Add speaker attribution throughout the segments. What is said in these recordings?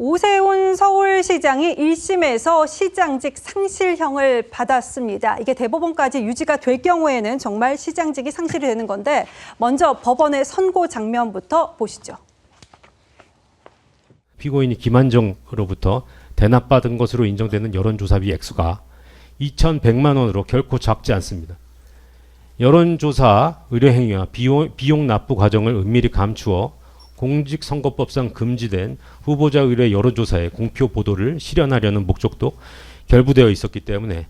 Speaker 1: 오세훈 서울시장이 1심에서 시장직 상실형을 받았습니다. 이게 대법원까지 유지가 될 경우에는 정말 시장직이 상실이 되는 건데 먼저 법원의 선고 장면부터 보시죠.
Speaker 2: 피고인이 김한정으로부터 대납받은 것으로 인정되는 여론조사비 액수가 2,100만 원으로 결코 작지 않습니다. 여론조사 의뢰행위와 비용 납부 과정을 은밀히 감추어 공직선거법상 금지된 후보자 의뢰 여론조사의 공표 보도를 실현하려는 목적도 결부되어 있었기 때문에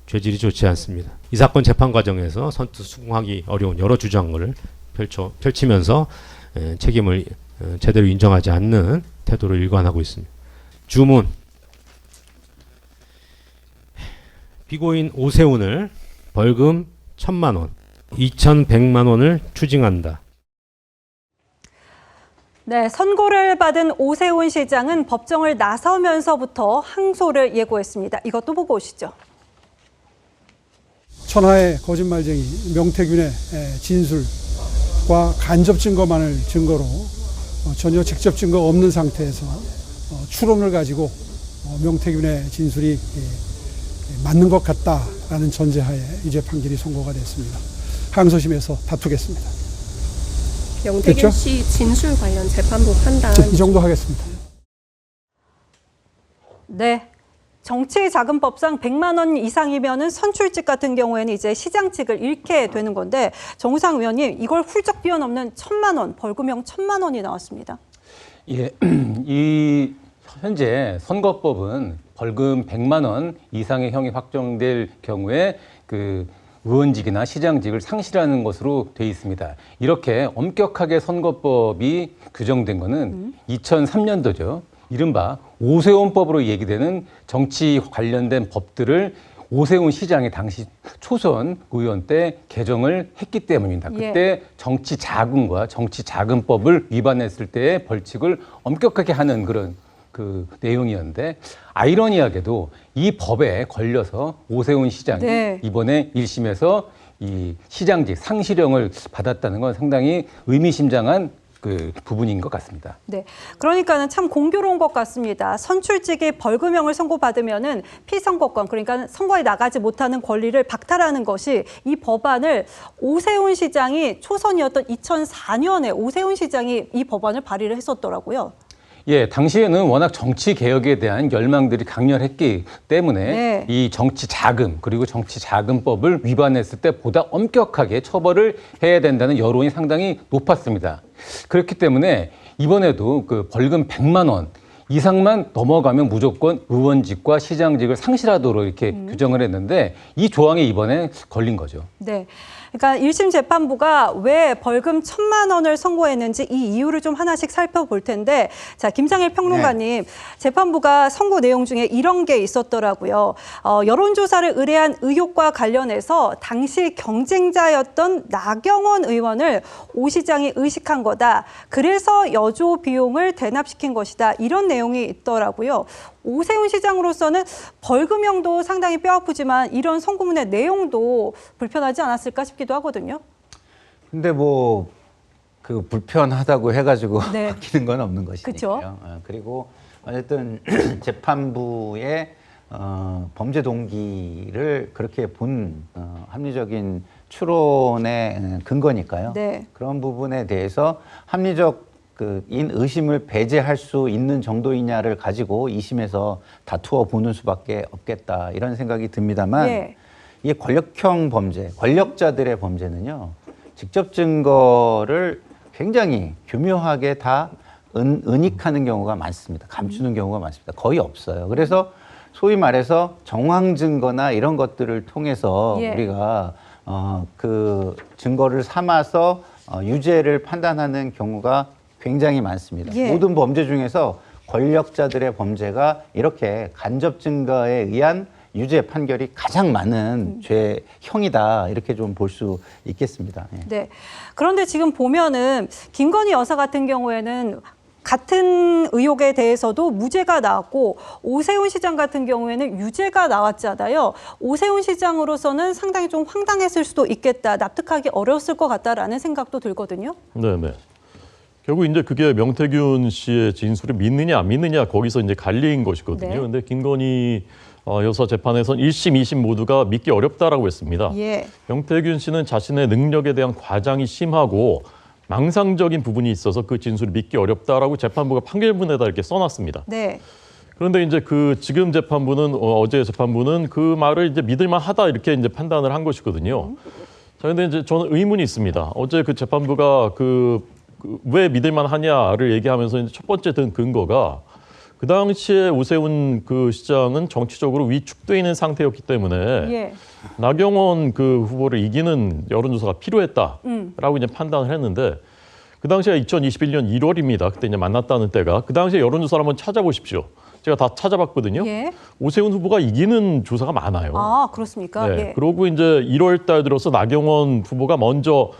Speaker 2: 죄질이 좋지 않습니다. 이 사건 재판 과정에서 선뜻 수긍하기 어려운 여러 주장을 펼치면서 책임을 제대로 인정하지 않는 태도를 일관하고 있습니다. 주문. 피고인 오세훈을 벌금 1,000만 원, 2,100만 원을 추징한다.
Speaker 1: 네, 선고를 받은 오세훈 시장은 법정을 나서면서부터 항소를 예고했습니다. 이것도 보고 오시죠.
Speaker 3: 천하의 거짓말쟁이 명태균의 진술과 간접 증거만을 증거로 전혀 직접 증거 없는 상태에서 추론을 가지고 명태균의 진술이 맞는 것 같다라는 전제하에 이제 판결이 선고가 됐습니다. 항소심에서 다투겠습니다.
Speaker 4: 명태균 씨 진술 관련 재판부 판단.
Speaker 3: 이 정도 하겠습니다.
Speaker 1: 네. 정치자금법상 100만 원 이상이면은 선출직 같은 경우에는 이제 시장직을 잃게 되는 건데 정우상 위원님, 이걸 훌쩍 뛰어넘는 1,000만 원, 벌금형 1,000만 원이 나왔습니다.
Speaker 5: 예, 이 현재 선거법은 벌금 100만 원 이상의 형이 확정될 경우에 그 의원직이나 시장직을 상실하는 것으로 돼 있습니다. 이렇게 엄격하게 선거법이 규정된 것은 2003년도죠. 이른바 오세훈법으로 얘기되는 정치 관련된 법들을 오세훈 시장이 당시 초선 의원 때 개정을 했기 때문입니다. 그때 정치자금과 정치자금법을 위반했을 때의 벌칙을 엄격하게 하는 그런 그 내용이었는데 아이러니하게도 이 법에 걸려서 오세훈 시장이 이번에 1심에서 이 시장직 상실형을 받았다는 건 상당히 의미심장한 그 부분인 것 같습니다.
Speaker 1: 네, 그러니까는 참 공교로운 것 같습니다. 선출직이 벌금형을 선고받으면은 피선거권, 그러니까 선거에 나가지 못하는 권리를 박탈하는 것이 이 법안을 오세훈 시장이 초선이었던 2004년에 오세훈 시장이 이 법안을 발의를 했었더라고요.
Speaker 5: 예, 당시에는 워낙 정치 개혁에 대한 열망들이 강렬했기 때문에 이 정치 자금 그리고 정치 자금법을 위반했을 때 보다 엄격하게 처벌을 해야 된다는 여론이 상당히 높았습니다. 그렇기 때문에 이번에도 그 벌금 100만 원 이상만 넘어가면 무조건 의원직과 시장직을 상실하도록 이렇게 규정을 했는데 이 조항이 이번에 걸린 거죠.
Speaker 1: 네. 그러니까 1심 재판부가 왜 벌금 1,000만 원을 선고했는지 이 이유를 좀 하나씩 살펴볼 텐데, 자, 김상일 평론가님, 재판부가 선고 내용 중에 이런 게 있었더라고요. 여론조사를 의뢰한 의혹과 관련해서 당시 경쟁자였던 나경원 의원을 오 시장이 의식한 거다. 그래서 여조 비용을 대납시킨 것이다. 이런 내용이 있더라고요. 오세훈 시장으로서는 벌금형도 상당히 뼈아프지만 이런 선고문의 내용도 불편하지 않았을까 싶기도 하거든요.
Speaker 6: 근데 뭐 그 불편하다고 해가지고 바뀌는 건 없는 것이니까요. 그리고 어쨌든 재판부의 범죄 동기를 그렇게 본 합리적인 추론의 근거니까요. 그런 부분에 대해서 합리적 인 의심을 배제할 수 있는 정도이냐를 가지고 2심에서 다투어 보는 수밖에 없겠다 이런 생각이 듭니다만 이게 권력형 범죄, 권력자들의 범죄는요. 직접 증거를 굉장히 교묘하게 다 은닉하는 경우가 많습니다. 감추는 경우가 많습니다. 거의 없어요. 그래서 소위 말해서 정황 증거나 이런 것들을 통해서 우리가 그 증거를 삼아서 유죄를 판단하는 경우가 굉장히 많습니다. 모든 범죄 중에서 권력자들의 범죄가 이렇게 간접 증거에 의한 유죄 판결이 가장 많은 죄형이다 이렇게 좀 볼 수 있겠습니다.
Speaker 1: 네. 그런데 지금 보면은 김건희 여사 같은 경우에는 같은 의혹에 대해서도 무죄가 나왔고 오세훈 시장 같은 경우에는 유죄가 나왔잖아요. 오세훈 시장으로서는 상당히 좀 황당했을 수도 있겠다, 납득하기 어려웠을 것 같다라는 생각도 들거든요.
Speaker 7: 네네. 결국 이제 그게 명태균 씨의 진술을 믿느냐 안 믿느냐 거기서 이제 갈린 것이거든요.
Speaker 1: 네.
Speaker 7: 근데 김건희 여사 재판에서는 1심, 2심 모두가 믿기 어렵다라고 했습니다.
Speaker 1: 예.
Speaker 7: 명태균 씨는 자신의 능력에 대한 과장이 심하고 망상적인 부분이 있어서 그 진술을 믿기 어렵다라고 재판부가 판결문에다 이렇게 써놨습니다.
Speaker 1: 네.
Speaker 7: 그런데 이제 그 지금 재판부는 어제 재판부는 그 말을 이제 믿을만하다 이렇게 이제 판단을 한 것이거든요. 자, 근데 이제 저는 의문이 있습니다. 어제 그 재판부가 왜 믿을만하냐를 얘기하면서 이제 첫 번째 든 근거가 그 당시에 오세훈 그 시장은 정치적으로 위축돼 있는 상태였기 때문에
Speaker 1: 예.
Speaker 7: 나경원 그 후보를 이기는 여론조사가 필요했다라고 이제 판단을 했는데 그 당시가 2021년 1월입니다. 그때 이제 만났다는 때가 그 당시에 여론조사를 한번 찾아보십시오. 제가 다 찾아봤거든요.
Speaker 1: 예.
Speaker 7: 오세훈 후보가 이기는 조사가 많아요.
Speaker 1: 아, 그렇습니까?
Speaker 7: 네.
Speaker 1: 예.
Speaker 7: 그러고 이제 1월 달 들어서 나경원 후보가 먼저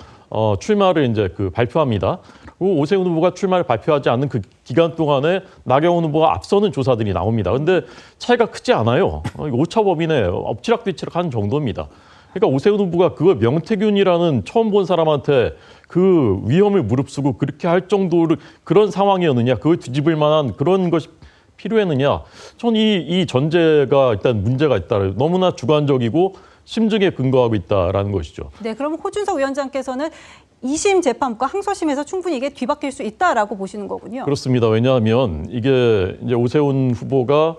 Speaker 7: 출마를 이제 발표합니다. 그리고 오세훈 후보가 출마를 발표하지 않는 그 기간 동안에 나경원 후보가 앞서는 조사들이 나옵니다. 근데 차이가 크지 않아요. 이거 오차범위네. 엎치락뒤치락 하는 정도입니다. 그러니까 오세훈 후보가 그걸 명태균이라는 처음 본 사람한테 그 위험을 무릅쓰고 그렇게 할 정도로 그런 상황이었느냐, 그걸 뒤집을 만한 그런 것이 필요했느냐. 전 이 전제가 일단 문제가 있다. 너무나 주관적이고 심증에 근거하고 있다라는 것이죠.
Speaker 1: 네, 그럼 호준석 위원장께서는 2심 재판부가 항소심에서 충분히 이게 뒤바뀔 수 있다라고 보시는 거군요.
Speaker 7: 그렇습니다. 왜냐하면 이게 이제 오세훈 후보가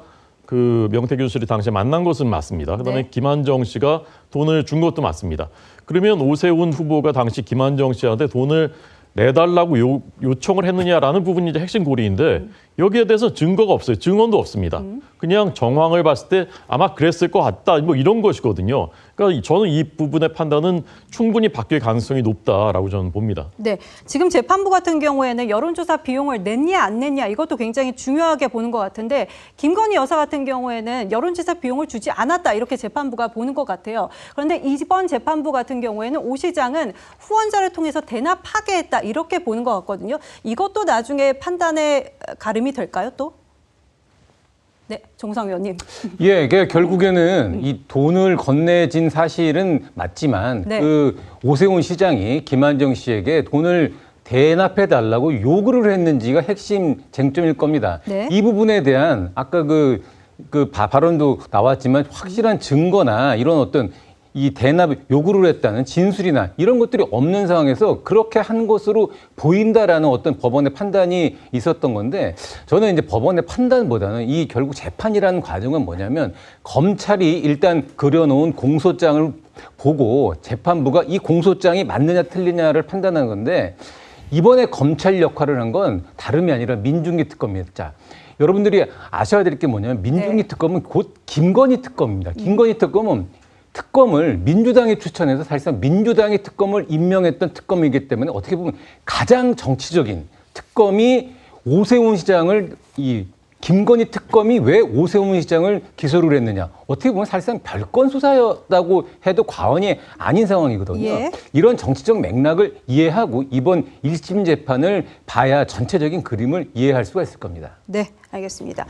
Speaker 7: 그 명태균 씨를 당시에 만난 것은 맞습니다. 그다음에
Speaker 1: 네.
Speaker 7: 김한정 씨가 돈을 준 것도 맞습니다. 그러면 오세훈 후보가 당시 김한정 씨한테 돈을 내달라고 요청을 했느냐라는 부분이 이제 핵심 고리인데 여기에 대해서 증거가 없어요. 증언도 없습니다. 그냥 정황을 봤을 때 아마 그랬을 것 같다. 뭐 이런 것이거든요. 그러니까 저는 이 부분의 판단은 충분히 바뀔 가능성이 높다라고 저는 봅니다.
Speaker 1: 네, 지금 재판부 같은 경우에는 여론조사 비용을 냈냐 안 냈냐 이것도 굉장히 중요하게 보는 것 같은데 김건희 여사 같은 경우에는 여론조사 비용을 주지 않았다 이렇게 재판부가 보는 것 같아요. 그런데 이번 재판부 같은 경우에는 오 시장은 후원자를 통해서 대납하게 했다 이렇게 보는 것 같거든요. 이것도 나중에 판단에 가름이 될까요 또? 네, 정상 의원님.
Speaker 5: 예, 이게 결국에는 이 돈을 건네진 사실은 맞지만
Speaker 1: 네.
Speaker 5: 그 오세훈 시장이 김한정 씨에게 돈을 대납해 달라고 요구를 했는지가 핵심 쟁점일 겁니다.
Speaker 1: 네.
Speaker 5: 이 부분에 대한 아까 그 발언도 나왔지만 확실한 증거나 이런 어떤 이 대납 요구를 했다는 진술이나 이런 것들이 없는 상황에서 그렇게 한 것으로 보인다라는 어떤 법원의 판단이 있었던 건데 저는 이제 법원의 판단보다는 이 결국 재판이라는 과정은 뭐냐면 검찰이 일단 그려놓은 공소장을 보고 재판부가 이 공소장이 맞느냐 틀리냐를 판단하는 건데 이번에 검찰 역할을 한 건 다름이 아니라 민중기 특검입니다. 자, 여러분들이 아셔야 될 게 뭐냐면 민중기
Speaker 1: 네.
Speaker 5: 특검은 곧 김건희 특검입니다. 김건희 특검은 특검을 민주당이 추천해서 사실상 민주당이 특검을 임명했던 특검이기 때문에 어떻게 보면 가장 정치적인 특검이 오세훈 시장을 이 김건희 특검이 왜 오세훈 시장을 기소를 했느냐. 어떻게 보면 사실상 별건 수사였다고 해도 과언이 아닌 상황이거든요.
Speaker 1: 예.
Speaker 5: 이런 정치적 맥락을 이해하고 이번 1심 재판을 봐야 전체적인 그림을 이해할 수가 있을 겁니다.
Speaker 1: 네, 알겠습니다.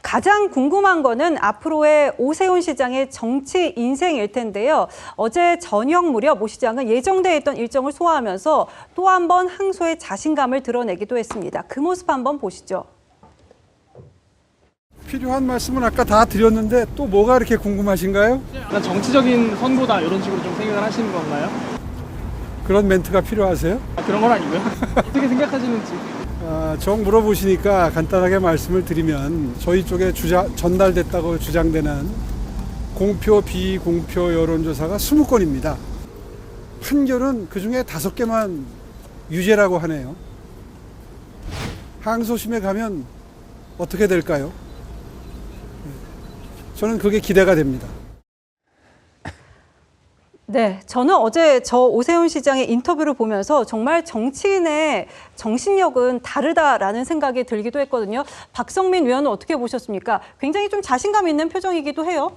Speaker 1: 가장 궁금한 거는 앞으로의 오세훈 시장의 정치 인생일 텐데요. 어제 저녁 무렵 오 시장은 예정돼 있던 일정을 소화하면서 또 한 번 항소의 자신감을 드러내기도 했습니다. 그 모습 한번 보시죠.
Speaker 3: 필요한 말씀은 아까 다 드렸는데 또 뭐가 이렇게 궁금하신가요?
Speaker 8: 약간 정치적인 선고다 이런 식으로 좀 생각을 하시는 건가요?
Speaker 3: 그런 멘트가 필요하세요?
Speaker 8: 그런 건 아니고요. 어떻게 생각하시는지.
Speaker 3: 정 물어보시니까 간단하게 말씀을 드리면 저희 쪽에 전달됐다고 주장되는 공표, 비공표 여론조사가 20건입니다. 판결은 그중에 5개만 유죄라고 하네요. 항소심에 가면 어떻게 될까요? 저는 그게 기대가 됩니다.
Speaker 1: 네, 저는 어제 저 오세훈 시장의 인터뷰를 보면서 정말 정치인의 정신력은 다르다라는 생각이 들기도 했거든요. 박성민 의원은 어떻게 보셨습니까? 굉장히 좀 자신감 있는 표정이기도 해요.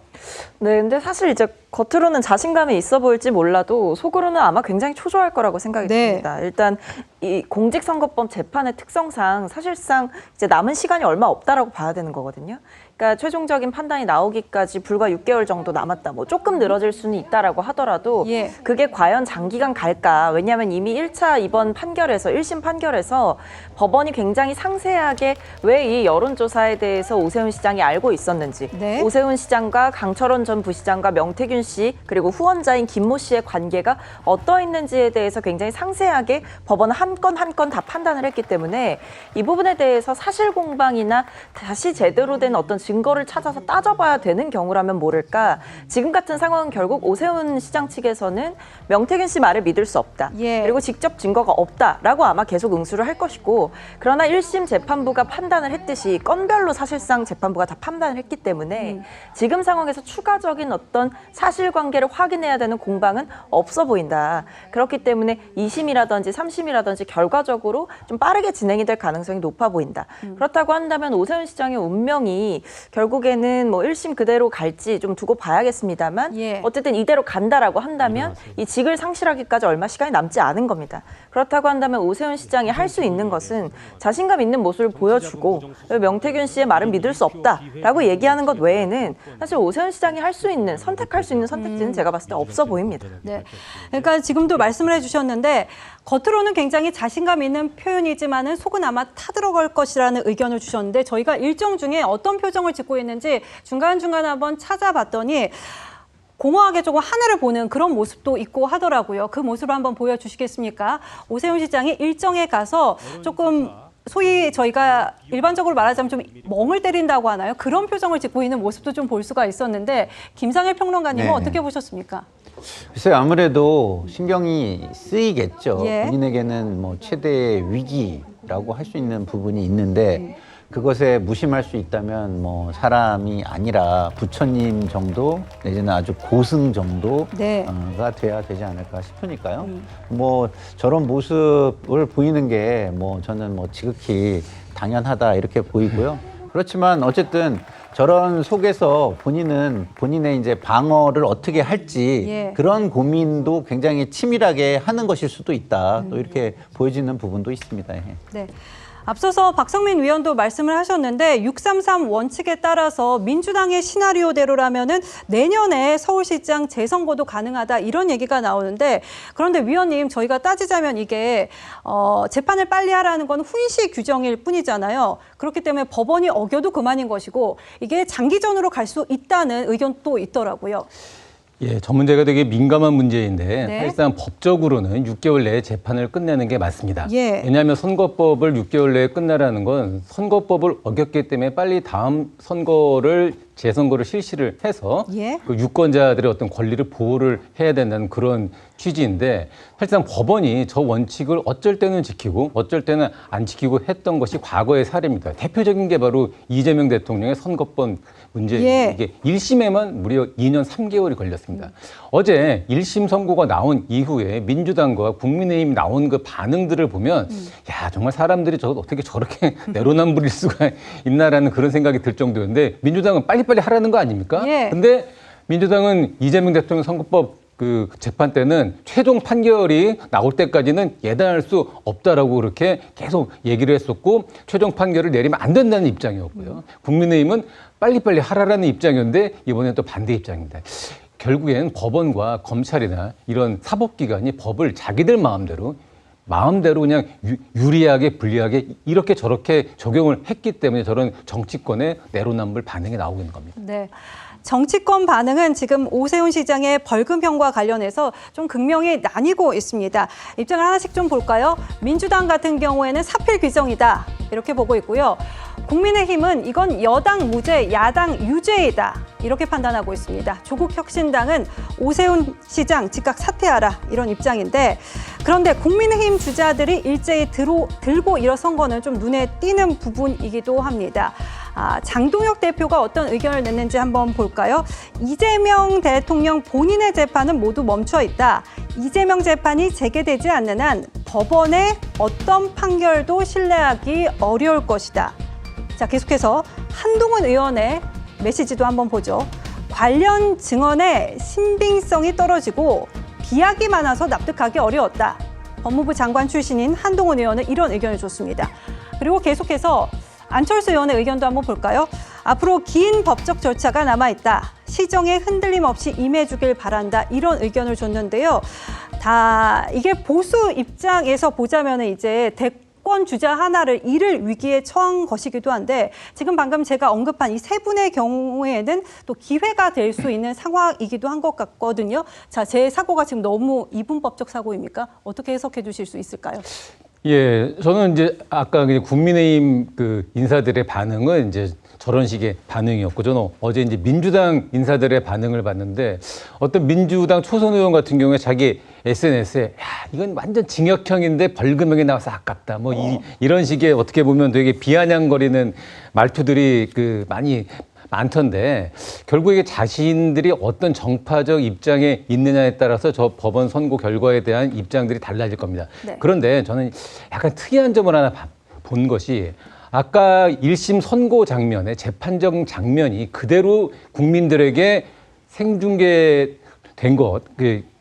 Speaker 9: 네, 근데 사실 이제 겉으로는 자신감이 있어 보일지 몰라도 속으로는 아마 굉장히 초조할 거라고 생각이 듭니다. 일단 이 공직선거법 재판의 특성상 사실상 이제 남은 시간이 얼마 없다라고 봐야 되는 거거든요. 그러니까 최종적인 판단이 나오기까지 불과 6개월 정도 남았다. 뭐 조금 늘어질 수는 있다라고 하더라도 그게 과연 장기간 갈까? 왜냐하면 이미 1차 이번 판결에서 1심 판결에서 법원이 굉장히 상세하게 왜 이 여론조사에 대해서 오세훈 시장이 알고 있었는지, 오세훈 시장과 강철원 전 부시장과 명태균 씨 그리고 후원자인 김모 씨의 관계가 어떠했는지에 대해서 굉장히 상세하게 법원은 한 건 한 건 다 판단을 했기 때문에 이 부분에 대해서 사실공방이나 다시 제대로 된 어떤 증거를 찾아서 따져봐야 되는 경우라면 모를까. 지금 같은 상황은 결국 오세훈 시장 측에서는 명태균 씨 말을 믿을 수 없다. 그리고 직접 증거가 없다라고 아마 계속 응수를 할 것이고, 그러나 1심 재판부가 판단을 했듯이 건별로 사실상 재판부가 다 판단을 했기 때문에 지금 상황에서 추가적인 어떤 사실관계를 확인해야 되는 공방은 없어 보인다. 그렇기 때문에 2심이라든지 3심이라든지 결과적으로 좀 빠르게 진행이 될 가능성이 높아 보인다. 그렇다고 한다면 오세훈 시장의 운명이 결국에는 뭐 1심 그대로 갈지 좀 두고 봐야겠습니다만 어쨌든 이대로 간다라고 한다면 이 직을 상실하기까지 얼마 시간이 남지 않은 겁니다. 그렇다고 한다면 오세훈 시장이 할 수 있는 것은 자신감 있는 모습을 보여주고 명태균 씨의 말은 믿을 수 없다라고 얘기하는 것 외에는 사실 오세훈 시장이 할 수 있는 선택할 수 있는 선택지는 제가 봤을 때 없어 보입니다.
Speaker 1: 네, 그러니까 지금도 말씀을 해주셨는데 겉으로는 굉장히 자신감 있는 표현이지만은 속은 아마 타들어갈 것이라는 의견을 주셨는데 저희가 일정 중에 어떤 표정을 짓고 있는지 중간중간 한번 찾아봤더니 공허하게 조금 하늘을 보는 그런 모습도 있고 하더라고요. 그 모습을 한번 보여주시겠습니까? 오세훈 시장이 일정에 가서 조금 소위 저희가 일반적으로 말하자면 좀 멍을 때린다고 하나요? 그런 표정을 짓고 있는 모습도 좀 볼 수가 있었는데 김상일 평론가님은 어떻게 보셨습니까?
Speaker 6: 글쎄요, 아무래도 신경이 쓰이겠죠. 본인에게는 뭐 최대의 위기라고 할 수 있는 부분이 있는데 그것에 무심할 수 있다면 뭐 사람이 아니라 부처님 정도 내지는 아주 고승 정도가 돼야 되지 않을까 싶으니까요. 뭐 저런 모습을 보이는 게 뭐 저는 뭐 지극히 당연하다 이렇게 보이고요. 그렇지만 어쨌든 저런 속에서 본인은 본인의 이제 방어를 어떻게 할지 그런 고민도 굉장히 치밀하게 하는 것일 수도 있다. 또 이렇게 보여지는 부분도 있습니다.
Speaker 1: 네. 앞서서 박성민 위원도 말씀을 하셨는데 633 원칙에 따라서 민주당의 시나리오대로라면은 내년에 서울시장 재선거도 가능하다 이런 얘기가 나오는데 그런데 위원님 저희가 따지자면 이게 재판을 빨리 하라는 건 훈시 규정일 뿐이잖아요. 그렇기 때문에 법원이 어겨도 그만인 것이고 이게 장기전으로 갈 수 있다는 의견도 있더라고요.
Speaker 5: 예, 저 문제가 되게 민감한 문제인데 사실상 법적으로는 6개월 내에 재판을 끝내는 게 맞습니다. 왜냐하면 선거법을 6개월 내에 끝내라는 건 선거법을 어겼기 때문에 빨리 다음 재선거를 실시를 해서 그 유권자들의 어떤 권리를 보호를 해야 된다는 그런 취지인데 사실상 법원이 저 원칙을 어쩔 때는 지키고 어쩔 때는 안 지키고 했던 것이 과거의 사례입니다. 대표적인 게 바로 이재명 대통령의 선거법 문제입니다. 이게 1심에만 무려 2년 3개월이 걸렸습니다. 어제 1심 선고가 나온 이후에 민주당과 국민의힘 나온 그 반응들을 보면 야 정말 사람들이 어떻게 저렇게 내로남불일 수가 있나라는 그런 생각이 들 정도였는데 민주당은 빨리빨리 하라는 거 아닙니까? 근데 민주당은 이재명 대통령 선거법 그 재판 때는 최종 판결이 나올 때까지는 예단할 수 없다라고 그렇게 계속 얘기를 했었고 최종 판결을 내리면 안 된다는 입장이었고요. 국민의힘은 빨리빨리 하라라는 입장이었는데 이번엔 또 반대 입장입니다. 결국엔 법원과 검찰이나 이런 사법기관이 법을 자기들 마음대로 그냥 유리하게 불리하게 이렇게 저렇게 적용을 했기 때문에 저런 정치권의 내로남불 반응이 나오고 있는 겁니다.
Speaker 1: 네. 정치권 반응은 지금 오세훈 시장의 벌금형과 관련해서 좀 극명히 나뉘고 있습니다. 입장을 하나씩 좀 볼까요? 민주당 같은 경우에는 사필 규정이다 이렇게 보고 있고요. 국민의힘은 이건 여당 무죄, 야당 유죄이다 이렇게 판단하고 있습니다. 조국혁신당은 오세훈 시장 즉각 사퇴하라 이런 입장인데 그런데 국민의힘 주자들이 일제히 들고 일어선 거는 좀 눈에 띄는 부분이기도 합니다. 장동혁 대표가 어떤 의견을 냈는지 한번 볼까요? 이재명 대통령 본인의 재판은 모두 멈춰 있다. 이재명 재판이 재개되지 않는 한 법원의 어떤 판결도 신뢰하기 어려울 것이다. 자, 계속해서 한동훈 의원의 메시지도 한번 보죠. 관련 증언의 신빙성이 떨어지고 비약이 많아서 납득하기 어려웠다. 법무부 장관 출신인 한동훈 의원은 이런 의견을 줬습니다. 그리고 계속해서 안철수 의원의 의견도 한번 볼까요? 앞으로 긴 법적 절차가 남아있다. 시정에 흔들림 없이 임해주길 바란다. 이런 의견을 줬는데요. 다 이게 보수 입장에서 보자면 이제 대권 주자 하나를 잃을 위기에 처한 것이기도 한데 지금 방금 제가 언급한 이 세 분의 경우에는 또 기회가 될 수 있는 상황이기도 한 것 같거든요. 자, 제 사고가 지금 너무 이분법적 사고입니까? 어떻게 해석해 주실 수 있을까요?
Speaker 5: 예, 저는 이제 아까 국민의힘 그 인사들의 반응은 이제 저런 식의 반응이었고, 저는 어제 이제 민주당 인사들의 반응을 봤는데, 어떤 민주당 초선 의원 같은 경우에 자기 SNS에 야, 이건 완전 징역형인데 벌금형이 나와서 아깝다. 뭐 이런 식의 어떻게 보면 되게 비아냥거리는 말투들이 많이 많던데, 결국에 자신들이 어떤 정파적 입장에 있느냐에 따라서 저 법원 선고 결과에 대한 입장들이 달라질 겁니다.
Speaker 1: 네.
Speaker 5: 그런데 저는 약간 특이한 점을 하나 본 것이, 아까 1심 선고 장면에 재판정 장면이 그대로 국민들에게 생중계된 것,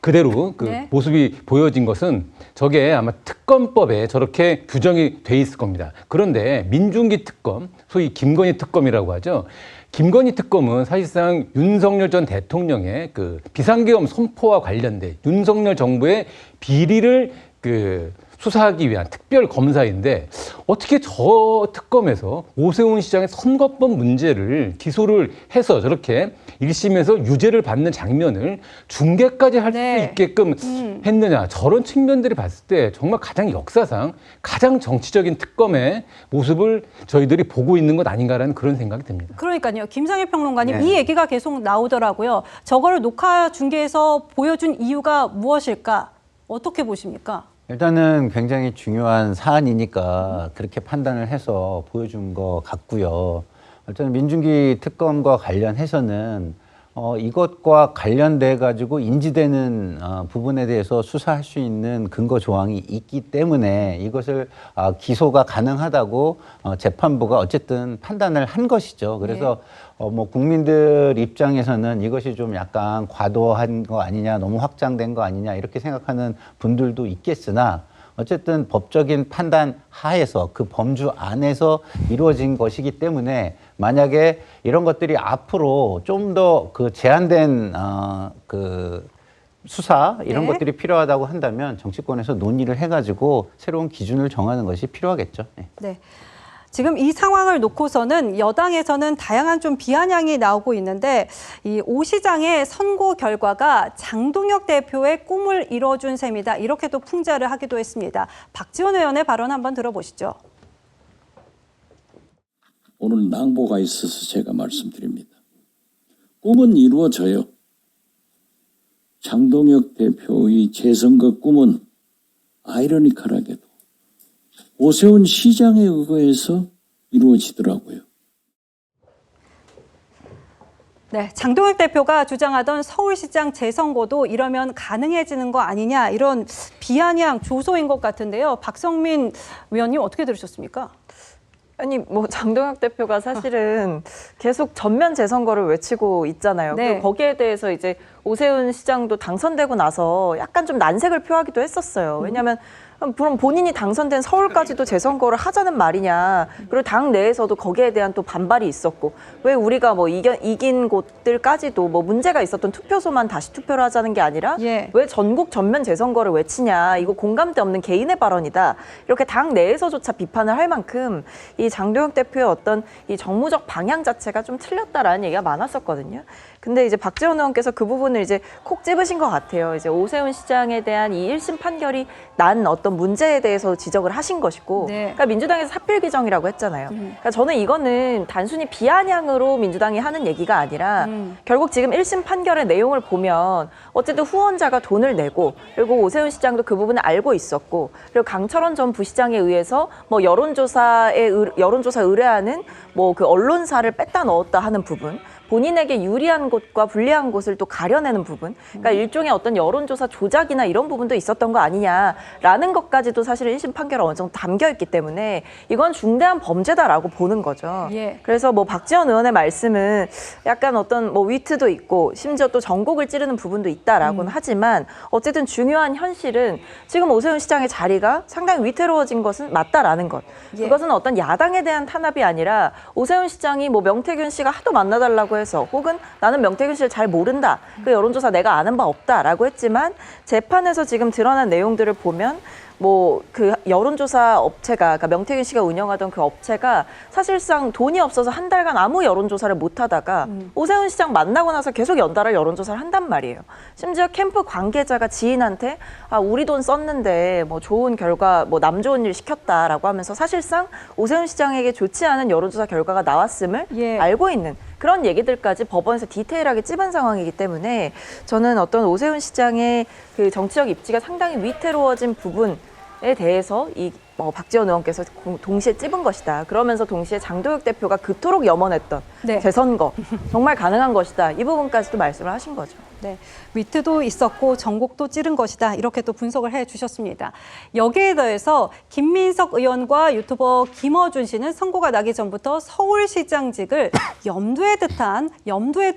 Speaker 5: 그대로
Speaker 1: 네.
Speaker 5: 모습이 보여진 것은 저게 아마 특검법에 저렇게 규정이 돼 있을 겁니다. 그런데 민중기 특검, 소위 김건희 특검이라고 하죠. 김건희 특검은 사실상 윤석열 전 대통령의 비상계엄 선포와 관련된 윤석열 정부의 비리를 수사하기 위한 특별 검사인데, 어떻게 저 특검에서 오세훈 시장의 선거법 문제를 기소를 해서 저렇게 1심에서 유죄를 받는 장면을 중계까지 할 수 있게끔 했느냐. 저런 측면들이 봤을 때 정말 가장 역사상 가장 정치적인 특검의 모습을 저희들이 보고 있는 것 아닌가라는 그런 생각이 듭니다.
Speaker 1: 그러니까요. 김상일 평론가님, 이 얘기가 계속 나오더라고요. 저걸 녹화 중계에서 보여준 이유가 무엇일까? 어떻게 보십니까?
Speaker 6: 일단은 굉장히 중요한 사안이니까 그렇게 판단을 해서 보여준 것 같고요. 일단 민중기 특검과 관련해서는 이것과 관련돼 가지고 인지되는 부분에 대해서 수사할 수 있는 근거 조항이 있기 때문에 이것을 기소가 가능하다고 재판부가 어쨌든 판단을 한 것이죠. 그래서 국민들 입장에서는 이것이 좀 약간 과도한 거 아니냐, 너무 확장된 거 아니냐 이렇게 생각하는 분들도 있겠으나, 어쨌든 법적인 판단 하에서 그 범주 안에서 이루어진 것이기 때문에, 만약에 이런 것들이 앞으로 좀 더 제한된 수사 이런 것들이 필요하다고 한다면 정치권에서 논의를 해가지고 새로운 기준을 정하는 것이 필요하겠죠.
Speaker 1: 네. 지금 이 상황을 놓고서는 여당에서는 다양한 좀 비아냥이 나오고 있는데, 이 오 시장의 선고 결과가 장동혁 대표의 꿈을 이뤄준 셈이다. 이렇게도 풍자를 하기도 했습니다. 박지원 의원의 발언 한번 들어보시죠.
Speaker 10: 오늘 낭보가 있어서 제가 말씀드립니다. 꿈은 이루어져요. 장동혁 대표의 재선거 꿈은 아이러니컬하게도 오세훈 시장에 의거해서 이루어지더라고요.
Speaker 1: 네, 장동혁 대표가 주장하던 서울시장 재선거도 이러면 가능해지는 거 아니냐, 이런 비아냥 조소인 것 같은데요. 박성민 의원님 어떻게 들으셨습니까?
Speaker 9: 아니 장동혁 대표가 사실은 계속 전면 재선거를 외치고 있잖아요.
Speaker 1: 네.
Speaker 9: 그리고 거기에 대해서 이제 오세훈 시장도 당선되고 나서 약간 좀 난색을 표하기도 했었어요. 왜냐하면 그럼 본인이 당선된 서울까지도 재선거를 하자는 말이냐. 그리고 당 내에서도 거기에 대한 또 반발이 있었고, 왜 우리가 이긴 곳들까지도 문제가 있었던 투표소만 다시 투표를 하자는 게 아니라 왜 전국 전면 재선거를 외치냐. 이거 공감대 없는 개인의 발언이다. 이렇게 당 내에서조차 비판을 할 만큼 이 장동혁 대표의 어떤 이 정무적 방향 자체가 좀 틀렸다라는 얘기가 많았었거든요. 근데 이제 박지원 의원께서 그 부분을 이제 콕 집으신 것 같아요. 이제 오세훈 시장에 대한 이 1심 판결이 난 어떤 문제에 대해서 지적을 하신 것이고, 그러니까 민주당에서 사필 규정이라고 했잖아요. 그러니까 저는 이거는 단순히 비아냥으로 민주당이 하는 얘기가 아니라 결국 지금 1심 판결의 내용을 보면 어쨌든 후원자가 돈을 내고, 그리고 오세훈 시장도 그 부분을 알고 있었고, 그리고 강철원 전 부시장에 의해서 여론조사 의뢰하는 그 언론사를 뺐다 넣었다 하는 부분, 본인에게 유리한 곳과 불리한 곳을 또 가려내는 부분, 그러니까 일종의 어떤 여론조사 조작이나 이런 부분도 있었던 거 아니냐라는 것까지도 사실 1심 판결에 어느 정도 담겨 있기 때문에 이건 중대한 범죄다라고 보는 거죠.
Speaker 1: 예.
Speaker 9: 그래서 뭐 박지원 의원의 말씀은 약간 어떤 뭐 위트도 있고 심지어 또 전곡을 찌르는 부분도 있다라고는 하지만 어쨌든 중요한 현실은 지금 오세훈 시장의 자리가 상당히 위태로워진 것은 맞다라는 것. 그것은 어떤 야당에 대한 탄압이 아니라 오세훈 시장이 뭐 명태균 씨가 하도 만나달라고 해서 혹은 나는 명태균 씨를 잘 모른다. 그 여론조사 내가 아는 바 없다라고 했지만 재판에서 지금 드러난 내용들을 보면 뭐 그 여론조사 업체가, 그러니까 명태균 씨가 운영하던 그 업체가 사실상 돈이 없어서 한 달간 아무 여론조사를 못 하다가 오세훈 시장 만나고 나서 계속 연달아 여론조사를 한단 말이에요. 심지어 캠프 관계자가 지인한테 아, 우리 돈 썼는데 뭐 좋은 결과, 뭐 남 좋은 일 시켰다라고 하면서 사실상 오세훈 시장에게 좋지 않은 여론조사 결과가 나왔음을 알고 있는 그런 얘기들까지 법원에서 디테일하게 찝은 상황이기 때문에 저는 어떤 오세훈 시장의 그 정치적 입지가 상당히 위태로워진 부분에 대해서 이 박지원 의원께서 동시에 찝은 것이다. 그러면서 동시에 장도혁 대표가 그토록 염원했던 재선거 정말 가능한 것이다. 이 부분까지도 말씀을 하신 거죠.
Speaker 1: 네, 위트도 있었고 전곡도 찌른 것이다. 이렇게 또 분석을 해주셨습니다. 여기에 더해서 김민석 의원과 유튜버 김어준 씨는 선고가 나기 전부터 서울시장직을 염두에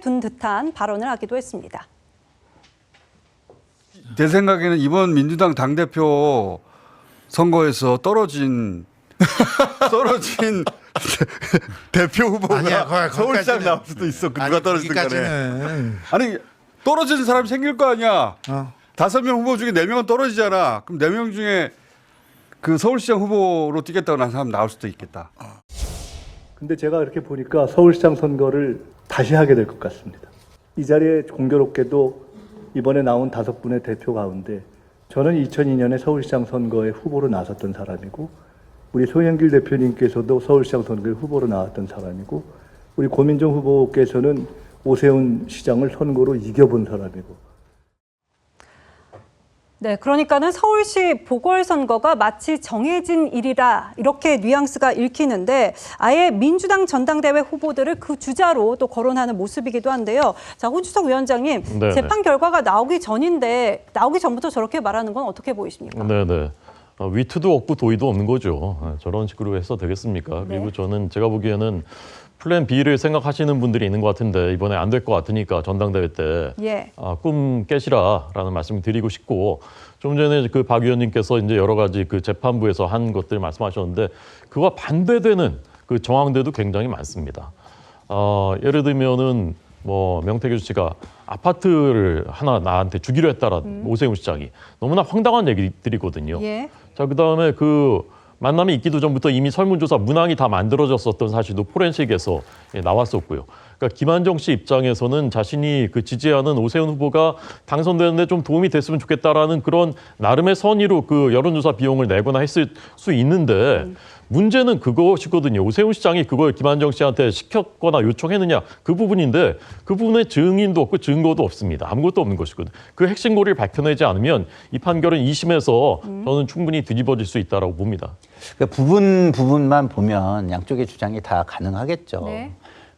Speaker 1: 둔 듯한 발언을 하기도 했습니다.
Speaker 3: 제 생각에는 이번 민주당 당대표 선거에서 떨어진 대표 후보가
Speaker 11: 아니야,
Speaker 3: 서울시장 나올 수도 있어. 누가 떨어지든 간에. 아니 떨어지는 사람이 생길 거 아니야. 5명 후보 중에 4명은 떨어지잖아. 그럼 4명 중에 그 서울시장 후보로 뛰겠다고 한 사람 나올 수도 있겠다.
Speaker 12: 근데 제가 이렇게 보니까 서울시장 선거를 다시 하게 될 것 같습니다. 이 자리에 공교롭게도 이번에 나온 5분의 대표 가운데 저는 2002년에 서울시장 선거에 후보로 나섰던 사람이고 우리 송영길 대표님께서도 서울시장 선거에 후보로 나왔던 사람이고 우리 고민정 후보께서는 오세훈 시장을 선거로 이겨본 사람이고.
Speaker 1: 네, 그러니까는 서울시 보궐선거가 마치 정해진 일이라 이렇게 뉘앙스가 읽히는데 아예 민주당 전당대회 후보들을 그 주자로 또 거론하는 모습이기도 한데요. 자, 홍준석 위원장님,
Speaker 7: 네네.
Speaker 1: 재판 결과가 나오기 전부터 저렇게 말하는 건 어떻게 보이십니까?
Speaker 7: 네네. 위트도 없고 도의도 없는 거죠. 저런 식으로 해서 되겠습니까? 그리고 저는 제가 보기에는 플랜 B를 생각하시는 분들이 있는 것 같은데 이번에 안 될 것 같으니까 전당대회 때 꿈 깨시라라는 말씀을 드리고 싶고 좀 전에 그 박 의원님께서 이제 여러 가지 그 재판부에서 한 것들 말씀하셨는데 그와 반대되는 그 정황들도 굉장히 많습니다. 예를 들면은 뭐 명태균 씨가 아파트를 하나 나한테 주기로 했다라는 오세훈 시장이 너무나 황당한 얘기들이거든요. 자, 그다음에 그 만남이 있기도 전부터 이미 설문조사 문항이 다 만들어졌었던 사실도 포렌식에서 나왔었고요. 그러니까 김한정 씨 입장에서는 자신이 그 지지하는 오세훈 후보가 당선되는데 좀 도움이 됐으면 좋겠다라는 그런 나름의 선의로 그 여론조사 비용을 내거나 했을 수 있는데 문제는 그것이거든요. 오세훈 시장이 그걸 김한정 씨한테 시켰거나 요청했느냐 그 부분인데 그 부분에 증인도 없고 증거도 없습니다. 아무것도 없는 것이거든요. 그 핵심 고리를 밝혀내지 않으면 이 판결은 2심에서 저는 충분히 뒤집어질 수 있다고 봅니다.
Speaker 6: 그러니까 부분만 보면 양쪽의 주장이 다 가능하겠죠.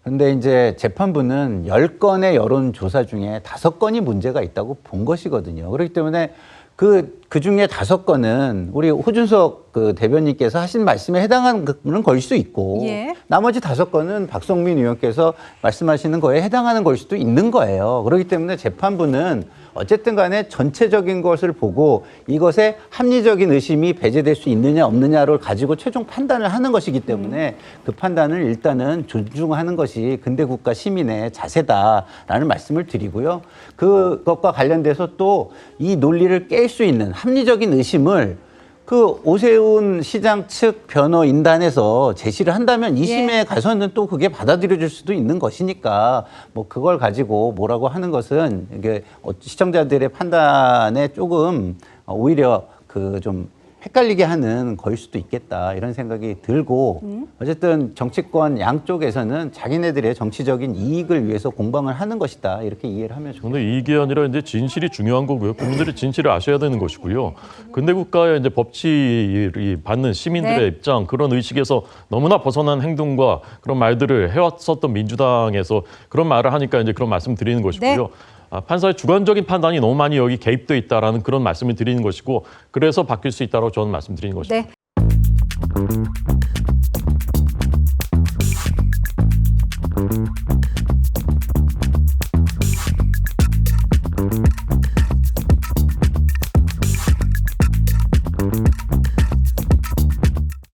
Speaker 6: 그런데 이제 재판부는 10건의 여론조사 중에 5건이 문제가 있다고 본 것이거든요. 그렇기 때문에 그 중에 5건은 우리 호준석 그 대변인께서 하신 말씀에 해당하는 거는 걸 수 있고 나머지 5건은 박성민 의원께서 말씀하시는 거에 해당하는 걸 수도 있는 거예요. 그렇기 때문에 재판부는 어쨌든 간에 전체적인 것을 보고 이것에 합리적인 의심이 배제될 수 있느냐 없느냐를 가지고 최종 판단을 하는 것이기 때문에 그 판단을 일단은 존중하는 것이 근대국가 시민의 자세다라는 말씀을 드리고요. 그것과 관련돼서 또 이 논리를 깰 수 있는 합리적인 의심을 그 오세훈 시장 측 변호인단에서 제시를 한다면 2심에 가서는 또 그게 받아들여질 수도 있는 것이니까 뭐 그걸 가지고 뭐라고 하는 것은 이게 시청자들의 판단에 조금 오히려 그 좀 헷갈리게 하는 거일 수도 있겠다 이런 생각이 들고 어쨌든 정치권 양쪽에서는 자기네들의 정치적인 이익을 위해서 공방을 하는 것이다 이렇게 이해를 하면 좋겠습니다.
Speaker 7: 근데 이게 아니라 이제 진실이 중요한 거고요. 국민들이 진실을 아셔야 되는 것이고요. 근대 국가의 이제 법치를 받는 시민들의
Speaker 1: 네.
Speaker 7: 입장 그런 의식에서 너무나 벗어난 행동과 그런 말들을 해왔었던 민주당에서 그런 말을 하니까 이제 그런 말씀 드리는 것이고요.
Speaker 1: 네.
Speaker 7: 판사의 주관적인 판단이 너무 많이 여기 개입돼 있다라는 그런 말씀을 드리는 것이고 그래서 바뀔 수 있다고 저는 말씀드리는 것입니다.
Speaker 1: 네.